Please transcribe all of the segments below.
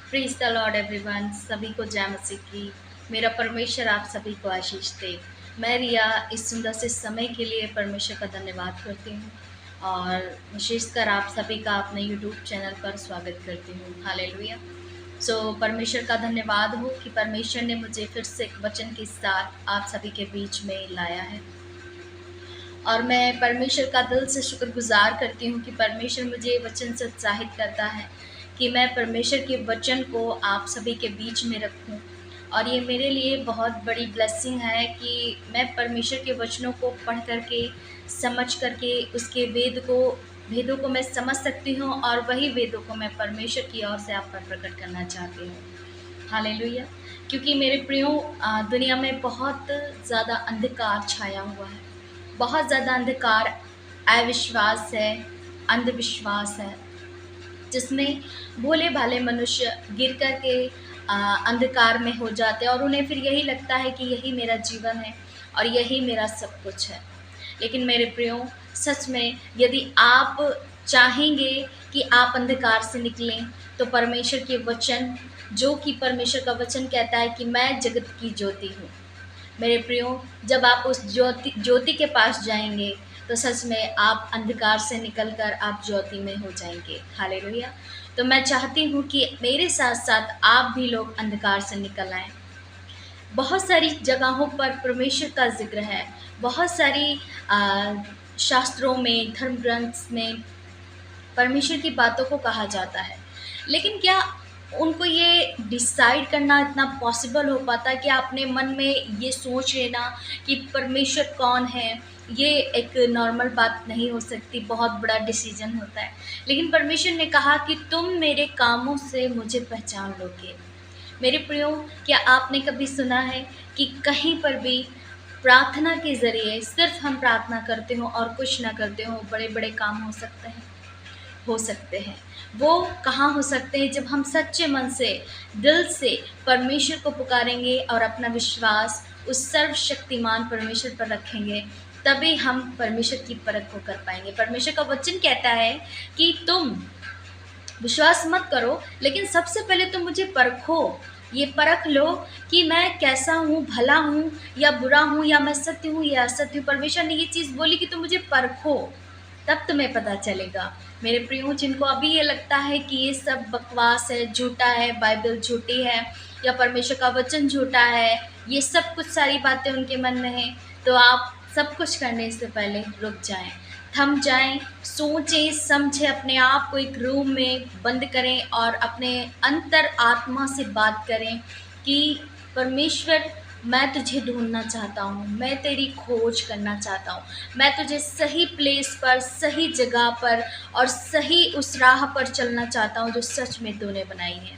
Praise the Lord everyone. सभी को जय मसीह की। मेरा परमेश्वर आप सभी को आशीष दे। मैं रिया इस सुंदर से समय के लिए परमेश्वर का धन्यवाद करती हूँ और विशेषकर आप सभी का अपने यूट्यूब चैनल पर स्वागत करती हूँ। हालेलुया। परमेश्वर का धन्यवाद हो कि परमेश्वर ने मुझे फिर से एक वचन के साथ आप सभी के बीच में लाया है और मैं परमेश्वर का दिल से शुक्रगुजार करती हूँ कि परमेश्वर मुझे ये वचन से उत्साहित करता है कि मैं परमेश्वर के वचन को आप सभी के बीच में रखूँ। और ये मेरे लिए बहुत बड़ी ब्लेसिंग है कि मैं परमेश्वर के वचनों को पढ़ करके, समझ करके उसके भेदों को मैं समझ सकती हूँ और वही वेदों को मैं परमेश्वर की ओर से आप पर प्रकट करना चाहती हूँ। हालेलुया। क्योंकि मेरे प्रियो, दुनिया में बहुत ज़्यादा अंधकार छाया हुआ है। बहुत ज़्यादा अंधकार, अविश्वास है, अंधविश्वास है, जिसमें भोले-भाले मनुष्य गिर कर के अंधकार में हो जाते हैं और उन्हें फिर यही लगता है कि यही मेरा जीवन है और यही मेरा सब कुछ है। लेकिन मेरे प्रियो, सच में यदि आप चाहेंगे कि आप अंधकार से निकलें, तो परमेश्वर के वचन, जो कि परमेश्वर का वचन कहता है कि मैं जगत की ज्योति हूँ। मेरे प्रियो, जब आप उस ज्योति के पास जाएँगे, तो सच में आप अंधकार से निकलकर आप ज्योति में हो जाएँगे। हालेलुया। तो मैं चाहती हूँ कि मेरे साथ-साथ आप भी लोग अंधकार से निकल आएँ। बहुत सारी जगहों पर परमेश्वर का ज़िक्र है। बहुत सारी शास्त्रों में, धर्म ग्रंथ में परमेश्वर की बातों को कहा जाता है। लेकिन क्या उनको ये डिसाइड करना इतना पॉसिबल हो पाता है कि अपने मन में ये सोच लेना कि परमेश्वर कौन है? ये एक नॉर्मल बात नहीं हो सकती, बहुत बड़ा डिसीज़न होता है। लेकिन परमेश्वर ने कहा कि तुम मेरे कामों से मुझे पहचान लोगे। मेरे प्रियो, क्या आपने कभी सुना है कि कहीं पर भी प्रार्थना के ज़रिए सिर्फ़ हम प्रार्थना करते हों और कुछ ना करते हों, बड़े-बड़े काम हो सकते हैं। वो कहाँ हो सकते हैं? जब हम सच्चे मन से, दिल से परमेश्वर को पुकारेंगे और अपना विश्वास उस सर्वशक्तिमान परमेश्वर पर रखेंगे, तभी हम परमेश्वर की परख को कर पाएँगे। परमेश्वर का वचन कहता है कि तुम विश्वास मत करो, लेकिन सबसे पहले तुम मुझे परखो। ये परख लो कि मैं कैसा हूँ, भला हूँ या बुरा हूँ, या मैं सत्य हूँ या असत्य हूँ। परमेश्वर ने ये चीज़ बोली कि तुम मुझे परखो, तब तुम्हें पता चलेगा। मेरे प्रियो, जिनको अभी ये लगता है कि ये सब बकवास है, झूठा है, बाइबल झूठी है या परमेश्वर का वचन झूठा है, ये सब कुछ सारी बातें उनके मन में हैं, तो आप सब कुछ करने से पहले रुक जाएँ, थम जाएँ, सोचें, समझें, अपने आप को एक रूम में बंद करें और अपने अंतर आत्मा से बात करें कि परमेश्वर, मैं तुझे ढूँढना चाहता हूँ, मैं तेरी खोज करना चाहता हूँ। मैं तुझे सही प्लेस पर, सही जगह पर और सही उस राह पर चलना चाहता हूँ जो सच में तूने बनाई है।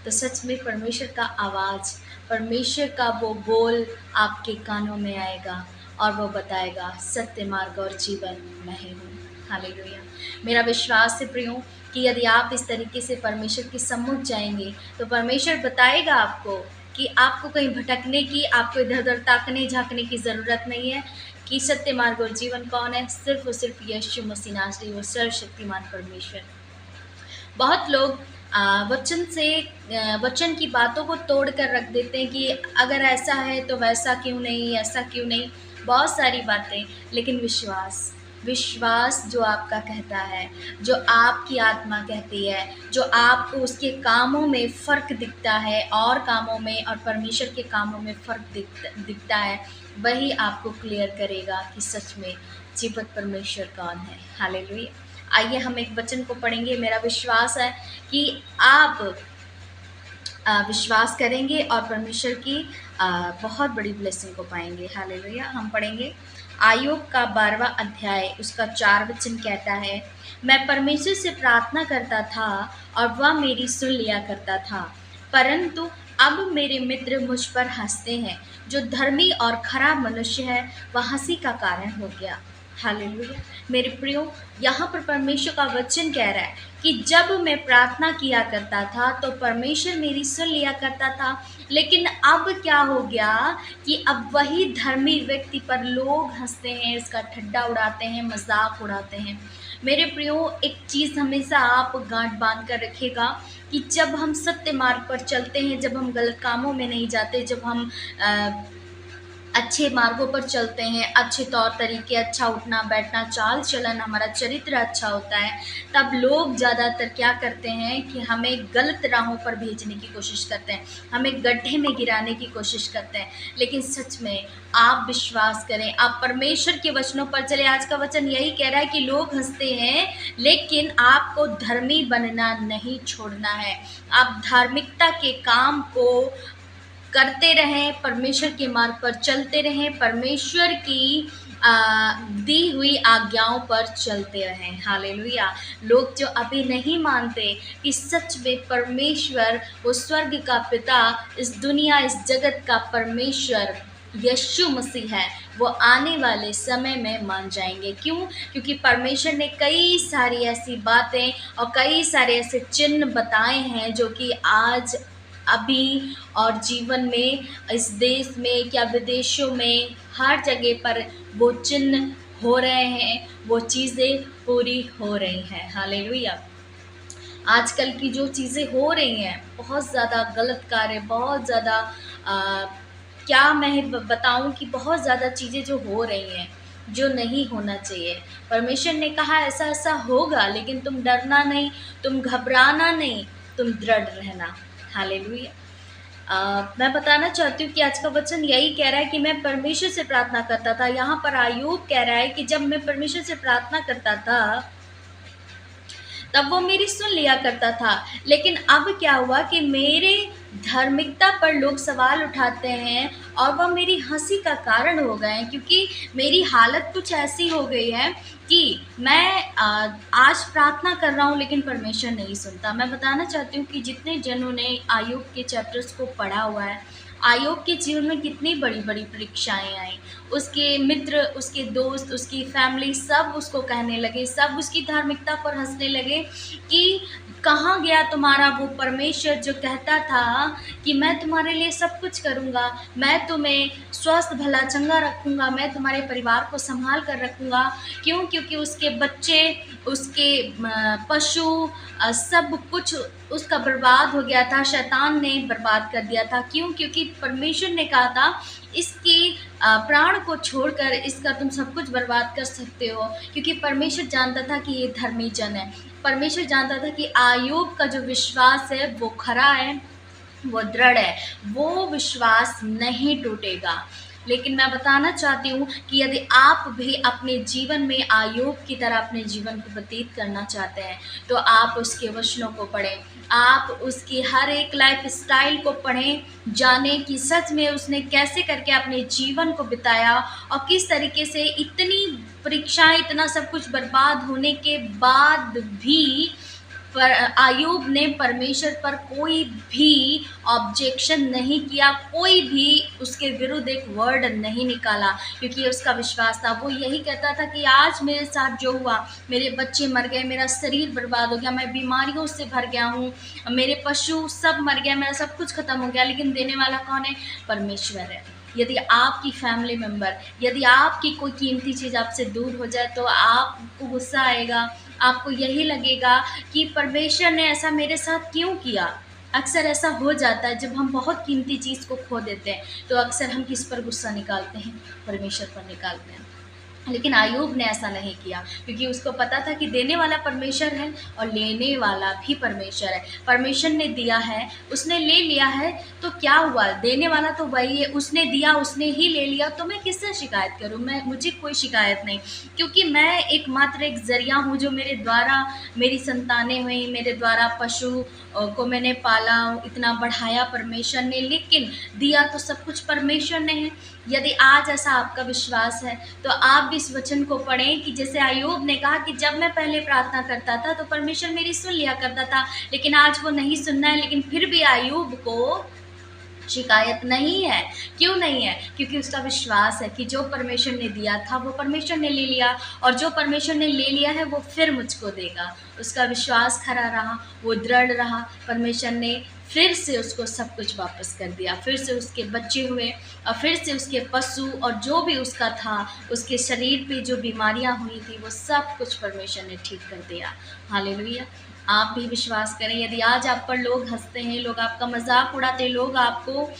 तो सच में परमेश्वर का आवाज़, परमेश्वर का वो बोल आपके कानों में आएगा और वो बताएगा, सत्य मार्ग और जीवन मैं ही हूँ। हालेलुया। मेरा विश्वास है प्रियो कि यदि आप इस तरीके से परमेश्वर के सम्मुख जाएँगे, तो परमेश्वर बताएगा आपको कि आपको कहीं भटकने की, आपको इधर-उधर ताकने-झाँकने की ज़रूरत नहीं है कि सत्य मार्ग और जीवन कौन है? सिर्फ़ और सिर्फ़ यीशु मसीह नासरी, वो सर्वशक्तिमान परमेश्वर। बहुत लोग वचन की बातों को तोड़ कर रख देते हैं कि अगर ऐसा है तो वैसा क्यों नहीं, ऐसा क्यों नहीं, बहुत सारी बातें। लेकिन विश्वास जो आपका कहता है, जो आपकी आत्मा कहती है, जो आपको उसके कामों में फ़र्क दिखता है और कामों में और परमेश्वर के कामों में फ़र्क दिखता है, वही आपको क्लियर करेगा कि सच में जीवित परमेश्वर कौन है। हालेलुया। आइए हम एक वचन को पढ़ेंगे। मेरा विश्वास है कि आप विश्वास करेंगे और परमेश्वर की बहुत बड़ी ब्लेसिंग को पाएँगे। हालेलुया। हम पढ़ेंगे आयोग का 12वां अध्याय, उसका 4 वचन कहता है, मैं परमेश्वर से प्रार्थना करता था और वह मेरी सुन लिया करता था, परंतु अब मेरे मित्र मुझ पर हँसते हैं। जो धर्मी और खरा मनुष्य है, वह हँसी का कारण हो गया। हालेलुया। मेरे प्रियो, यहाँ पर परमेश्वर का वचन कह रहा है कि जब मैं प्रार्थना किया करता था तो परमेश्वर मेरी सुन लिया करता था, लेकिन अब क्या हो गया कि अब वही धर्मी व्यक्ति पर लोग हँसते हैं, इसका ठट्ठा उड़ाते हैं, मज़ाक उड़ाते हैं। मेरे प्रियो, एक चीज़ हमेशा आप गांठ बांध कर रखिएगा कि जब हम सत्य मार्ग पर चलते हैं, जब हम गलत कामों में नहीं जाते, जब हम अच्छे मार्गों पर चलते हैं, अच्छे तौर तरीके, अच्छा उठना बैठना, चाल चलन, हमारा चरित्र अच्छा होता है, तब लोग ज़्यादातर क्या करते हैं कि हमें गलत राहों पर भेजने की कोशिश करते हैं, हमें गड्ढे में गिराने की कोशिश करते हैं। लेकिन सच में आप विश्वास करें, आप परमेश्वर के वचनों पर चले। आज का वचन यही कह रहा है कि लोग हंसते हैं, लेकिन आपको धर्मी बनना नहीं छोड़ना है। आप धार्मिकता के काम को करते रहें, परमेश्वर के मार्ग पर चलते रहें, परमेश्वर की दी हुई आज्ञाओं पर चलते रहें। हालेलुया। लोग जो अभी नहीं मानते कि सच में परमेश्वर, वो स्वर्ग का पिता, इस दुनिया इस जगत का परमेश्वर यीशु मसीह है, वो आने वाले समय में मान जाएंगे। क्यों? क्योंकि परमेश्वर ने कई सारी ऐसी बातें और कई सारे ऐसे चिन्ह बताए हैं जो कि आज अभी और जीवन में, इस देश में क्या विदेशों में, हर जगह पर वो चिन्ह हो रहे हैं, वो चीज़ें पूरी हो रही हैं। हालेलुया। आजकल की जो चीज़ें हो रही हैं, बहुत ज़्यादा गलत कार्य, बहुत ज़्यादा क्या मैं बताऊं कि बहुत ज़्यादा चीज़ें जो हो रही हैं, जो नहीं होना चाहिए। परमेश्वर ने कहा ऐसा ऐसा होगा, लेकिन तुम डरना नहीं, तुम घबराना नहीं, तुम दृढ़ रहना। हालेलुया। मैं बताना चाहती हूँ कि आज का वचन यही कह रहा है कि मैं परमेश्वर से प्रार्थना करता था। यहाँ पर अय्यूब कह रहा है कि जब मैं परमेश्वर से प्रार्थना करता था, तब वो मेरी सुन लिया करता था। लेकिन अब क्या हुआ कि मेरे धार्मिकता पर लोग सवाल उठाते हैं और वह मेरी हंसी का कारण हो गए हैं, क्योंकि मेरी हालत कुछ ऐसी हो गई है कि मैं आज प्रार्थना कर रहा हूँ, लेकिन परमेश्वर नहीं सुनता। मैं बताना चाहती हूँ कि जितने जनों ने अय्यूब के चैप्टर्स को पढ़ा हुआ है, अय्यूब के जीवन में कितनी बड़ी बड़ी परीक्षाएं आई। उसके मित्र, उसके दोस्त, उसकी फैमिली सब उसको कहने लगे, सब उसकी धार्मिकता पर हंसने लगे कि कहाँ गया तुम्हारा वो परमेश्वर जो कहता था कि मैं तुम्हारे लिए सब कुछ करूँगा, मैं तुम्हें स्वस्थ भला चंगा रखूँगा, मैं तुम्हारे परिवार को संभाल कर रखूँगा। क्यों? क्योंकि उसके बच्चे, उसके पशु, सब कुछ उसका बर्बाद हो गया था, शैतान ने बर्बाद कर दिया था। क्यों? क्योंकि परमेश्वर ने कहा था इसके प्राण को छोड़कर इसका तुम सब कुछ बर्बाद कर सकते हो, क्योंकि परमेश्वर जानता था कि ये धर्मी जन है। परमेश्वर जानता था कि अय्यूब का जो विश्वास है वो खरा है, वो दृढ़ है, वो विश्वास नहीं टूटेगा। लेकिन मैं बताना चाहती हूँ कि यदि आप भी अपने जीवन में अय्यूब की तरह अपने जीवन को व्यतीत करना चाहते हैं, तो आप उसके वचनों को पढ़ें, आप उसकी हर एक लाइफ स्टाइल को पढ़ें, जानें कि सच में उसने कैसे करके अपने जीवन को बिताया और किस तरीके से इतनी परीक्षाएं, इतना सब कुछ बर्बाद होने के बाद भी पर अय्यूब ने परमेश्वर पर कोई भी ऑब्जेक्शन नहीं किया, कोई भी उसके विरुद्ध एक वर्ड नहीं निकाला, क्योंकि उसका विश्वास था। वो यही कहता था कि आज मेरे साथ जो हुआ, मेरे बच्चे मर गए, मेरा शरीर बर्बाद हो गया, मैं बीमारियों से भर गया हूँ, मेरे पशु सब मर गया, मेरा सब कुछ खत्म हो गया, लेकिन देने वाला कौन है? परमेश्वर है। यदि आपकी फैमिली मेम्बर, यदि आपकी कोई कीमती चीज़ आपसे दूर हो जाए, तो आपको गुस्सा आएगा, आपको यही लगेगा कि परमेश्वर ने ऐसा मेरे साथ क्यों किया। अक्सर ऐसा हो जाता है, जब हम बहुत कीमती चीज़ को खो देते हैं, तो अक्सर हम किस पर गुस्सा निकालते हैं? परमेश्वर पर निकालते हैं। लेकिन अय्यूब ने ऐसा नहीं किया, क्योंकि उसको पता था कि देने वाला परमेश्वर है और लेने वाला भी परमेश्वर है। परमेश्वर ने दिया है, उसने ले लिया है, तो क्या हुआ? देने वाला तो वही है, उसने दिया, उसने ही ले लिया, तो मैं किससे शिकायत करूं? मुझे कोई शिकायत नहीं, क्योंकि मैं एकमात्र एक ज़रिया हूं, जो मेरे द्वारा मेरी संतानें हुई, मेरे द्वारा पशु को मैंने पाला, इतना बढ़ाया परमेश्वर ने, लेकिन दिया तो सब कुछ परमेश्वर ने है। यदि आज ऐसा आपका विश्वास है, तो आप भी इस वचन को पढ़ें कि जैसे अय्यूब ने कहा कि जब मैं पहले प्रार्थना करता था तो परमेश्वर मेरी सुन लिया करता था, लेकिन आज वो नहीं सुनना है। लेकिन फिर भी अय्यूब को शिकायत नहीं है। क्यों नहीं है? क्योंकि उसका विश्वास है कि जो परमेश्वर ने दिया था वो परमेश्वर ने ले लिया, और जो परमेश्वर ने ले लिया है वो फिर मुझको देगा। उसका विश्वास खरा रहा, वो दृढ़ रहा, परमेश्वर ने फिर से उसको सब कुछ वापस कर दिया, फिर से उसके बच्चे हुए, और फिर से उसके पशु और जो भी उसका था, उसके शरीर पे जो बीमारियां हुई थी वो सब कुछ परमेश्वर ने ठीक कर दिया। हालेलुया। आप भी विश्वास करें। यदि आज आप पर लोग हंसते हैं, लोग आपका मजाक उड़ाते हैं, लोग आपको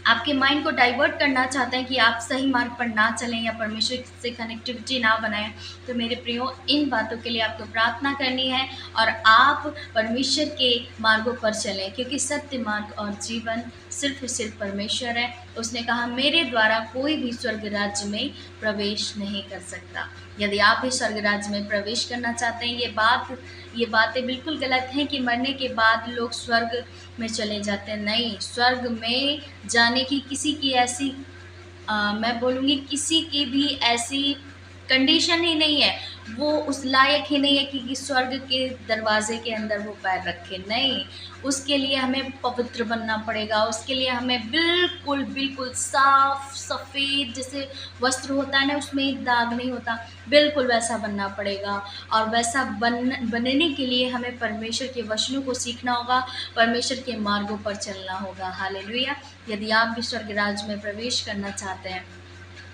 आपके माइंड को डाइवर्ट करना चाहते हैं कि आप सही मार्ग पर ना चलें या परमेश्वर से कनेक्टिविटी ना बनाएं, तो मेरे प्रियो, इन बातों के लिए आपको प्रार्थना करनी है और आप परमेश्वर के मार्गों पर चलें, क्योंकि सत्य मार्ग और जीवन सिर्फ और सिर्फ परमेश्वर है। उसने कहा, मेरे द्वारा कोई भी स्वर्ग राज्य में प्रवेश नहीं कर सकता। यदि आप भी स्वर्ग राज्य में प्रवेश करना चाहते हैं, ये बातें बिल्कुल गलत हैं कि मरने के बाद लोग स्वर्ग में चले जाते हैं। नहीं, स्वर्ग में जाने की किसी की ऐसी मैं बोलूँगी किसी की भी ऐसी कंडीशन ही नहीं है, वो उस लायक ही नहीं है कि स्वर्ग के दरवाजे के अंदर वो पैर रखे। नहीं, उसके लिए हमें पवित्र बनना पड़ेगा, उसके लिए हमें बिल्कुल बिल्कुल साफ सफ़ेद जैसे वस्त्र होता है ना, उसमें एक दाग नहीं होता, बिल्कुल वैसा बनना पड़ेगा। और वैसा बनने के लिए हमें परमेश्वर के वचनों को सीखना होगा, परमेश्वर के मार्गों पर चलना होगा। हालेलुया। यदि आप भी स्वर्ग राज्य में प्रवेश करना चाहते हैं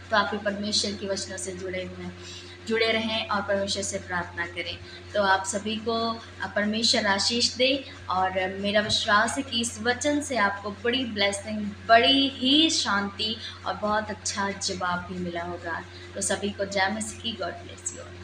तो आप भी परमेश्वर के वचनों से जुड़े रहें और परमेश्वर से प्रार्थना करें। तो आप सभी को परमेश्वर आशीष दे, और मेरा विश्वास है कि इस वचन से आपको बड़ी ब्लेसिंग, बड़ी ही शांति और बहुत अच्छा जवाब भी मिला होगा। तो सभी को जय मसीह की। God bless you.